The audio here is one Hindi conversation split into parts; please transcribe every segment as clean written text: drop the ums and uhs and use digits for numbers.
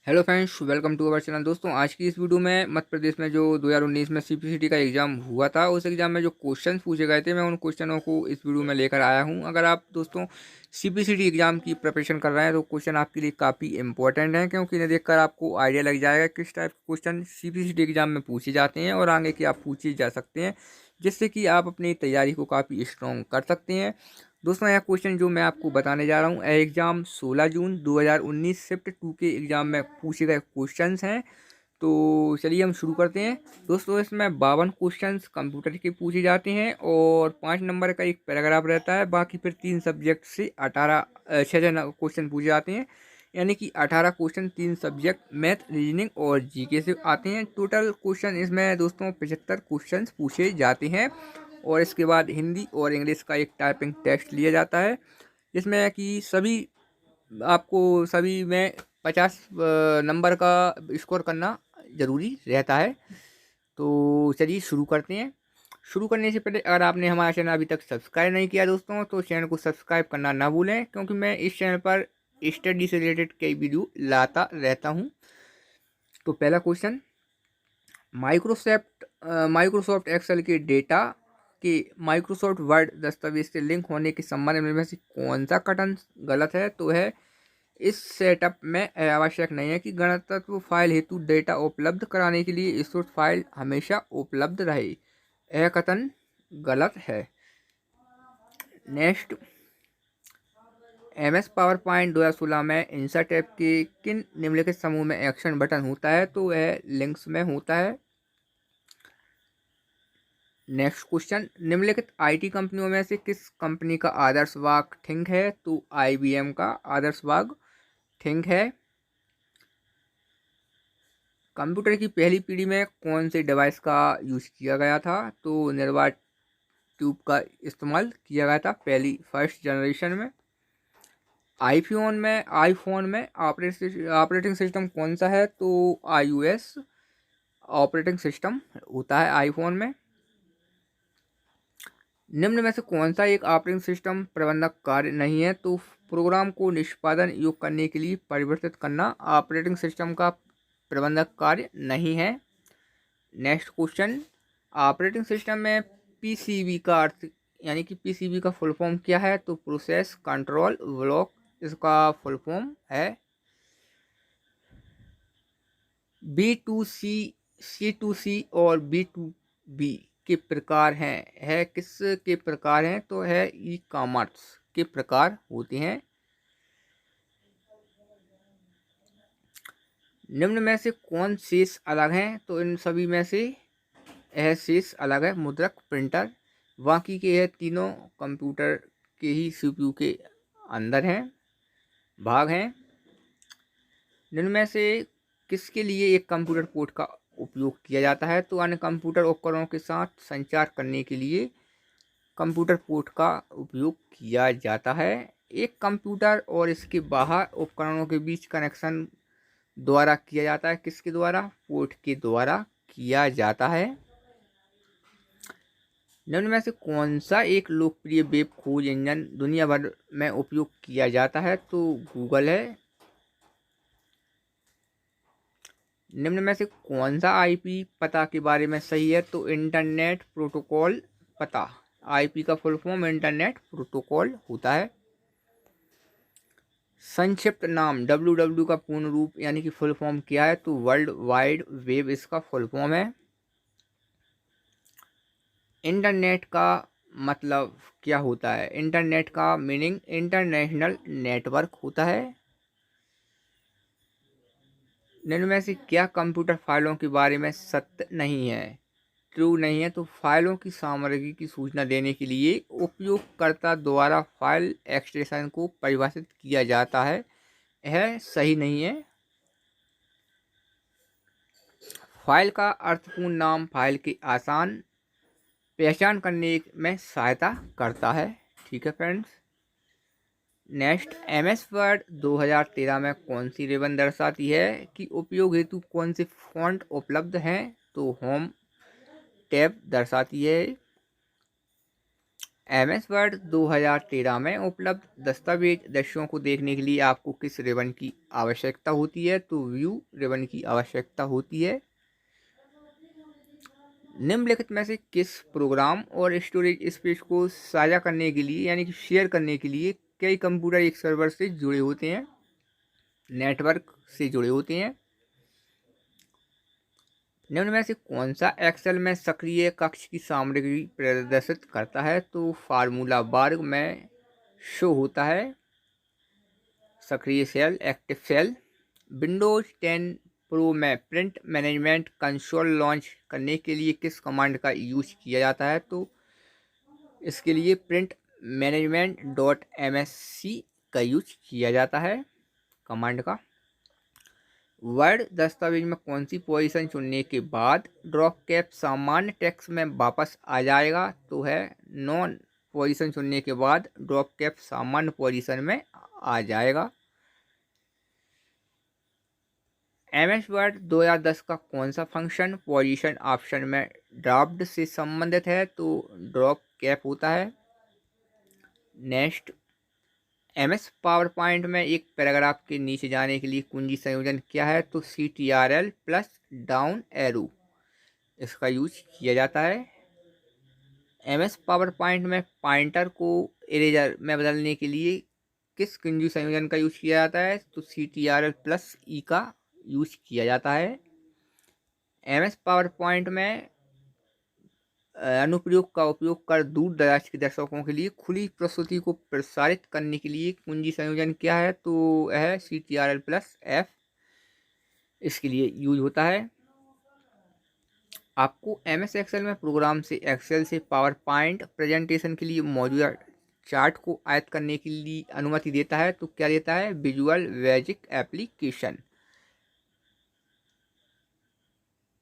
Hello friends, welcome to our channel. दोस्तों, आज की इस वीडियो में मध्य प्रदेश में जो 2019 में सीपीसीटी का एग्ज़ाम हुआ था, उस एग्ज़ाम में जो क्वेश्चंस पूछे गए थे, मैं उन क्वेश्चनों को इस वीडियो में लेकर आया हूं। अगर आप दोस्तों सीपीसीटी एग्ज़ाम की प्रिपरेशन कर रहे हैं तो क्वेश्चन आपके लिए काफ़ी इंपॉर्टेंट हैं, क्योंकि इन्हें देखकर आपको आइडिया लग जाएगा किस टाइप के क्वेश्चन सीपीसीटी एग्ज़ाम में पूछे जाते हैं और आगे क्या पूछे जा सकते हैं, जिससे कि आप अपनी तैयारी को काफ़ी स्ट्रॉन्ग कर सकते हैं। दोस्तों, यह क्वेश्चन जो मैं आपको बताने जा रहा हूँ, यह एग्ज़ाम 16 जून 2019 शिफ्ट 2 के एग्ज़ाम में पूछे गए क्वेश्चंस हैं। तो चलिए हम शुरू करते हैं। दोस्तों, इसमें 52 क्वेश्चंस कंप्यूटर के पूछे जाते हैं और 5 नंबर का एक पैराग्राफ रहता है। बाकी फिर 3 सब्जेक्ट से 6 क्वेश्चन पूछे जाते हैं, यानी कि 18 क्वेश्चन 3 सब्जेक्ट मैथ, रीजनिंग और जीके से आते हैं। टोटल क्वेश्चन इसमें दोस्तों 75 क्वेश्चन पूछे जाते हैं और इसके बाद हिंदी और इंग्लिश का एक टाइपिंग टेस्ट लिया जाता है, जिसमें कि सभी में 50 नंबर का स्कोर करना ज़रूरी रहता है। तो चलिए शुरू करते हैं। शुरू करने से पहले अगर आपने हमारा चैनल अभी तक सब्सक्राइब नहीं किया दोस्तों, तो चैनल को सब्सक्राइब करना ना भूलें, क्योंकि मैं इस चैनल पर स्टडी से रिलेटेड कई वीडियो लाता रहता हूं। तो पहला क्वेश्चन, माइक्रोसॉफ्ट माइक्रोसॉफ्ट एक्सेल के डेटा के माइक्रोसॉफ्ट वर्ड दस्तावेज से लिंक होने के संबंध में से कौन सा कथन गलत है? तो है, इस सेटअप में आवश्यक नहीं है कि गणतंत्र फाइल हेतु डेटा उपलब्ध कराने के लिए स्रोत फाइल हमेशा उपलब्ध रहे। यह कथन गलत है। नेक्स्ट, MS पावर पॉइंट 2016 में इंसर्ट टैब के किन निम्नलिखित समूह में एक्शन बटन होता है? तो वह लिंक्स में होता है। नेक्स्ट क्वेश्चन, निम्नलिखित आईटी कंपनियों में से किस कंपनी का आदर्श वाग थिंक है? तो IBM का आदर्श वाग थिंक है। कंप्यूटर की पहली पीढ़ी में कौन से डिवाइस का यूज किया गया था? तो निर्वात ट्यूब का इस्तेमाल किया गया था पहली फर्स्ट जनरेशन में। आईफोन में ऑपरेटिंग सिस्टम कौन सा है? तो iOS ऑपरेटिंग सिस्टम होता है आईफोन में। निम्न में से कौन सा एक ऑपरेटिंग सिस्टम प्रबंधक कार्य नहीं है? तो प्रोग्राम को निष्पादन योग्य करने के लिए परिवर्तित करना ऑपरेटिंग सिस्टम का प्रबंधक कार्य नहीं है। नेक्स्ट क्वेश्चन, ऑपरेटिंग सिस्टम में पीसीबी का अर्थ यानी कि पीसीबी का फुल फॉर्म क्या है? तो प्रोसेस कंट्रोल ब्लॉक इसका फुल फॉर्म है। B2C, C2C और B2B के प्रकार हैं, है किस के प्रकार हैं? तो है ई कॉमर्स के प्रकार होते हैं। निम्न में से कौन शेष अलग हैं? तो इन सभी में से यह शेष अलग है, मुद्रक, प्रिंटर। बाकी के यह तीनों कंप्यूटर के ही CPU के अंदर हैं, भाग हैं। निम्न में से किसके लिए एक कंप्यूटर पोर्ट का उपयोग किया जाता है? तो अन्य कंप्यूटर उपकरणों के साथ संचार करने के लिए कंप्यूटर पोर्ट का उपयोग किया जाता है। एक कंप्यूटर और इसके बाहर उपकरणों के बीच कनेक्शन द्वारा किया जाता है। किसके द्वारा? पोर्ट के द्वारा किया जाता है। निम्न में से कौन सा एक लोकप्रिय वेब खोज इंजन दुनिया भर में उपयोग किया जाता है? तो गूगल है। निम्न में से कौन सा IP पता के बारे में सही है? तो इंटरनेट प्रोटोकॉल पता। IP का फुल फॉर्म इंटरनेट प्रोटोकॉल होता है। संक्षिप्त नाम WWW का पूर्ण रूप यानी कि फुल फॉर्म क्या है? तो वर्ल्ड वाइड वेब इसका फुल फॉर्म है। इंटरनेट का मतलब क्या होता है? इंटरनेट का मीनिंग इंटरनेशनल नेटवर्क होता है। निम्न में से क्या कंप्यूटर फाइलों के बारे में सत्य नहीं है? ट्रू नहीं है। तो फाइलों की सामग्री की सूचना देने के लिए उपयोगकर्ता द्वारा फाइल एक्सटेंशन को परिभाषित किया जाता है, यह सही नहीं है। फाइल का अर्थपूर्ण नाम फाइल की आसान पहचान करने में सहायता करता है। ठीक है फ्रेंड्स। नेक्स्ट, MS वर्ड 2013 में कौन सी रिबन दर्शाती है कि उपयोग हेतु कौन से फॉन्ट उपलब्ध हैं? तो होम टैब दर्शाती है। MS वर्ड 2013 में उपलब्ध दस्तावेज दृश्यों को देखने के लिए आपको किस रिबन की आवश्यकता होती है? तो व्यू रिबन की आवश्यकता होती है। निम्नलिखित में से किस प्रोग्राम और स्टोरेज स्पेस को साझा करने के लिए यानी कि शेयर करने के लिए कई कंप्यूटर एक सर्वर से जुड़े होते हैं, नेटवर्क से जुड़े होते हैं? निम्न में से कौन सा एक्सेल में सक्रिय कक्ष की सामग्री प्रदर्शित करता है? तो फार्मूला बार में शो होता है सक्रिय cell, active cell. Windows 10 pro में प्रिंट मैनेजमेंट कंसोल लॉन्च करने के लिए किस कमांड का यूज किया जाता है? तो इसके लिए प्रिंट मैनेजमेंट .msc का यूज किया जाता है कमांड का। वर्ड दस्तावेज में कौन सी पोजीशन चुनने के बाद ड्रॉप कैप सामान्य टेक्स्ट में वापस आ जाएगा? तो है नॉन पोजीशन चुनने के बाद ड्रॉप कैप सामान्य पोजीशन में आ जाएगा। MS वर्ड 2010 का कौन सा फंक्शन पोजीशन ऑप्शन में ड्राफ्ट से संबंधित है? तो ड्रॉप कैप होता है। नेक्स्ट, MS पावर पॉइंट में एक पैराग्राफ के नीचे जाने के लिए कुंजी संयोजन क्या है? तो CTRL प्लस डाउन एरो इसका यूज किया जाता है। MS पावर पॉइंट में पॉइंटर को इरेजर में बदलने के लिए किस कुंजी संयोजन का यूज किया जाता है? तो CTRL प्लस ई का यूज किया जाता है। MS पावर पॉइंट में अनुप्रयोग का उपयोग कर दूर दराज के दर्शकों के लिए खुली प्रस्तुति को प्रसारित करने के लिए कुंजी संयोजन क्या है? तो यह CTRL प्लस F इसके लिए यूज होता है। आपको MS एक्सेल में प्रोग्राम से एक्सेल से पावर पॉइंट प्रेजेंटेशन के लिए मौजूदा चार्ट को आयत करने के लिए अनुमति देता है। तो क्या देता है? Visual basic application.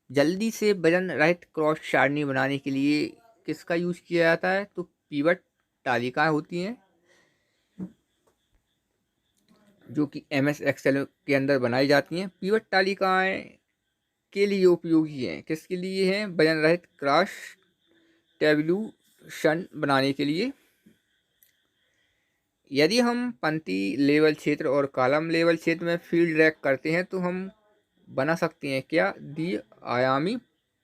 जल्दी से वजन रहित क्रॉस सारणी बनाने के लिए किसका यूज किया जाता है? तो पिवट तालिकाएं होती हैं जो कि MS एक्सेल के अंदर बनाई जाती हैं। पिवट तालिकाएं के लिए उपयोगी हैं। किसके लिए हैं? वजन रहित क्रॉस टेबुलेशन बनाने के लिए। यदि हम पंक्ति लेवल क्षेत्र और कॉलम लेवल क्षेत्र में फील्ड ड्रैग करते हैं तो हम बना सकते हैं क्या? द्वि आयामी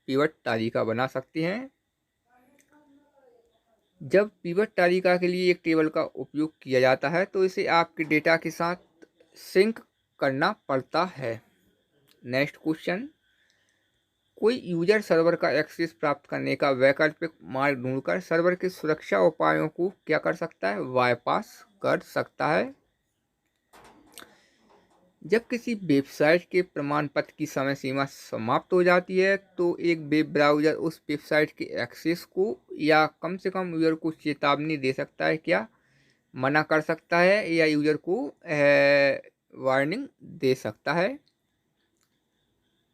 पिवट तालिका बना सकते हैं। जब पिवट तालिका के लिए एक टेबल का उपयोग किया जाता है तो इसे आपके डेटा के साथ सिंक करना पड़ता है। नेक्स्ट क्वेश्चन, कोई यूजर सर्वर का एक्सेस प्राप्त करने का वैकल्पिक मार्ग ढूंढकर सर्वर के सुरक्षा उपायों को क्या कर सकता है? बाईपास कर सकता है। जब किसी वेबसाइट के प्रमाण पत्र की समय सीमा समाप्त हो जाती है तो एक वेब ब्राउज़र उस वेबसाइट के एक्सेस को या कम से कम यूज़र को चेतावनी दे सकता है, क्या मना कर सकता है या यूज़र को वार्निंग दे सकता है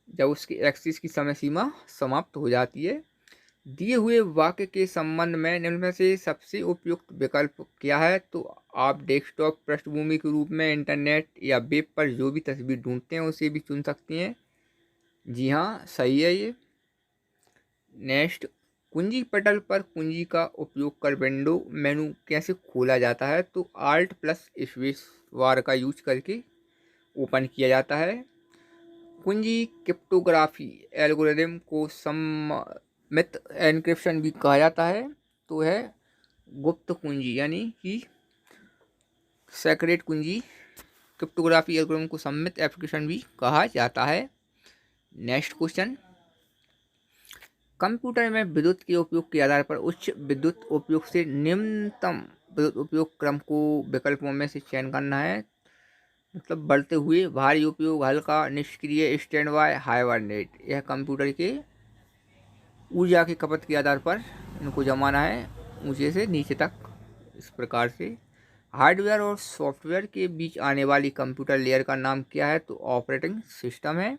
जब उसके एक्सेस की समय सीमा समाप्त हो जाती है। दिए हुए वाक्य के संबंध में निम्न में से सबसे उपयुक्त विकल्प क्या है? तो आप डेस्कटॉप पृष्ठभूमि के रूप में इंटरनेट या वेब पर जो भी तस्वीर ढूंढते हैं उसे भी चुन सकते हैं। जी हाँ, सही है ये। नेक्स्ट, कुंजी पटल पर कुंजी का उपयोग कर विंडो मेनू कैसे खोला जाता है? तो आल्ट प्लस स्पेस बार का यूज करके ओपन किया जाता है। कुंजी क्रिप्टोग्राफी एल्गोरिदम को मित एन्क्रिप्शन भी कहा जाता है। तो है गुप्त कुंजी यानी कि सेक्रेट कुंजी क्रिप्टोग्राफी एल्गोरिथम को सम्मित एप्लीकेशन भी कहा जाता है। नेक्स्ट क्वेश्चन, कंप्यूटर में विद्युत के उपयोग के आधार पर उच्च विद्युत उपयोग से निम्नतम विद्युत उपयोग क्रम को विकल्पों में से चयन करना है। मतलब बढ़ते हुए, भारी उपयोग, हल्का, निष्क्रिय, स्टैंड बाय, हाइबरनेट। यह कंप्यूटर के ऊर्जा की खपत के आधार पर इनको जमाना है ऊंचे से नीचे तक। इस प्रकार से हार्डवेयर और सॉफ्टवेयर के बीच आने वाली कंप्यूटर लेयर का नाम क्या है? तो ऑपरेटिंग सिस्टम है।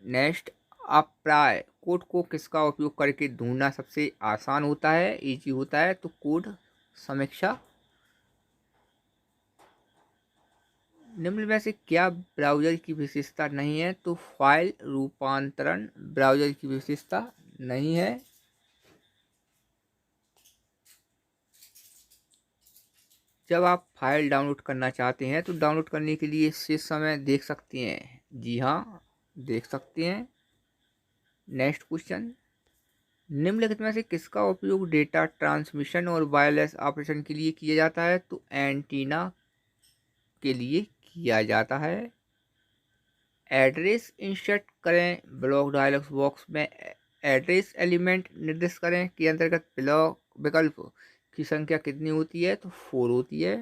नेक्स्ट, अप्राय कोड को किसका उपयोग करके ढूंढना सबसे आसान होता है, इजी होता है? तो कोड समीक्षा। निम्न में से क्या ब्राउज़र की विशेषता नहीं है? तो फाइल रूपांतरण ब्राउज़र की विशेषता नहीं है। जब आप फाइल डाउनलोड करना चाहते हैं तो डाउनलोड करने के लिए शेष समय देख सकते हैं। जी हाँ, देख सकते हैं। नेक्स्ट क्वेश्चन, निम्नलिखित में से किसका उपयोग डेटा ट्रांसमिशन और वायरलेस ऑपरेशन के लिए किया जाता है? तो एंटीना के लिए किया जाता है। एड्रेस इंसर्ट करें, ब्लॉक डायलॉग बॉक्स में एड्रेस एलिमेंट निर्दिष्ट करें के अंतर्गत ब्लॉक विकल्प की संख्या कितनी होती है? तो 4 होती है।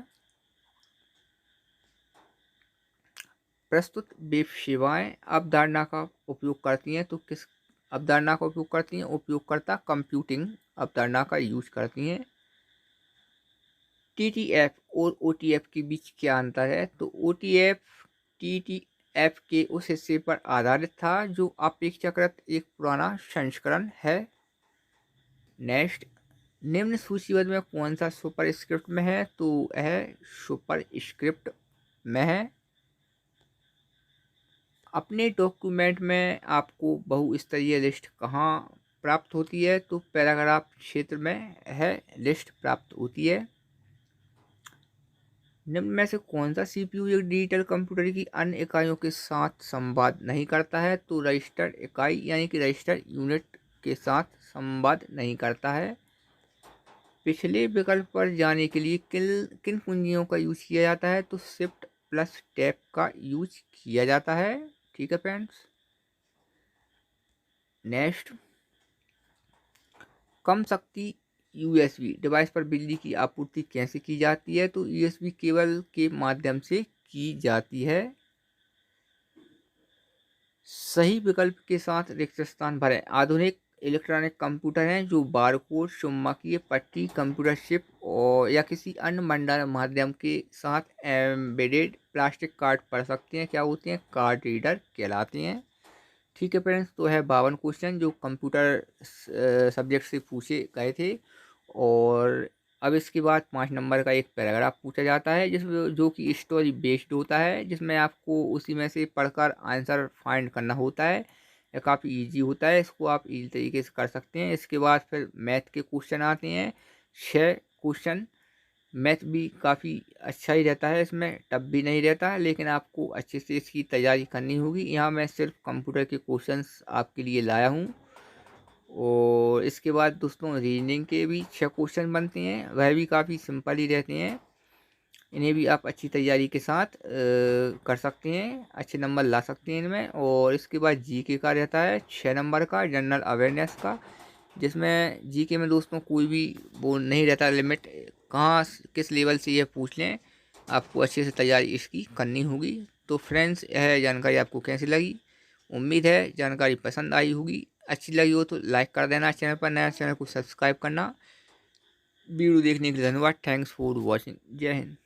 प्रस्तुत वेब सेवाएं अवधारणा का उपयोग करती हैं, तो किस अवधारणा का उपयोग करती हैं? उपयोगकर्ता कंप्यूटिंग अवधारणा का यूज करती हैं। TTF और OTF के बीच क्या अंतर है? तो OTF TTF के उस हिस्से पर आधारित था जो अपेक्षाकृत एक पुराना संस्करण है। नेक्स्ट, निम्न सूचीबद्ध में कौन सा सुपर स्क्रिप्ट में है? तो यह सुपर स्क्रिप्ट में है। अपने डॉक्यूमेंट में आपको बहुस्तरीय लिस्ट कहाँ प्राप्त होती है? तो पैराग्राफ क्षेत्र में है लिस्ट प्राप्त होती है। निम्न में से कौन सा CPU एक डिजिटल कंप्यूटर की अन्य इकाइयों के साथ संवाद नहीं करता है? तो रजिस्टर इकाई यानी कि रजिस्टर यूनिट के साथ संवाद नहीं करता है। पिछले विकल्प पर जाने के लिए किन किन कुंजियों का यूज किया जाता है? तो शिफ्ट प्लस टैब का यूज किया जाता है। ठीक है फ्रेंड्स। नेक्स्ट, कम शक्ति USB डिवाइस पर बिजली की आपूर्ति कैसे की जाती है? तो USB केबल के माध्यम से की जाती है। सही विकल्प के साथ रिक्त स्थान भरें। आधुनिक इलेक्ट्रॉनिक कंप्यूटर हैं जो बारकोड, चुम्बकीय पट्टी, कंप्यूटर चिप और या किसी अन्य भंडारण माध्यम के साथ एम्बेडेड प्लास्टिक कार्ड पढ़ सकते हैं। क्या होते हैं? कार्ड रीडर कहलाते हैं। ठीक है फ्रेंड्स, तो है 52 क्वेश्चन जो कंप्यूटर सब्जेक्ट से पूछे गए थे। और अब इसके बाद 5 नंबर का एक पैराग्राफ पूछा जाता है जिसमें जो कि स्टोरी बेस्ड होता है, जिसमें आपको उसी में से पढ़कर आंसर फाइंड करना होता है। यह काफ़ी इजी होता है, इसको आप इजी तरीके से कर सकते हैं। इसके बाद फिर मैथ के क्वेश्चन आते हैं 6 क्वेश्चन। मैथ भी काफ़ी अच्छा ही रहता है, इसमें टफ भी नहीं रहता है, लेकिन आपको अच्छे से इसकी तैयारी करनी होगी। यहाँ मैं सिर्फ कंप्यूटर के क्वेश्चंस आपके लिए लाया हूँ। और इसके बाद दोस्तों रीजनिंग के भी 6 क्वेश्चन बनते हैं, वह भी काफ़ी सिंपल ही रहते हैं। इन्हें भी आप अच्छी तैयारी के साथ कर सकते हैं, अच्छे नंबर ला सकते हैं इनमें। और इसके बाद जीके का रहता है 6 नंबर का, जनरल अवेयरनेस का, जिसमें जीके में दोस्तों कोई भी वो नहीं रहता लिमिट, कहाँ किस लेवल से यह पूछ लें, आपको अच्छे से तैयारी इसकी करनी होगी। तो फ्रेंड्स, यह जानकारी आपको कैसी लगी? उम्मीद है जानकारी पसंद आई होगी। अच्छी लगी हो तो लाइक कर देना, चैनल पर नया चैनल को सब्सक्राइब करना। वीडियो देखने के लिए धन्यवाद। Thanks for watching. जय हिंद।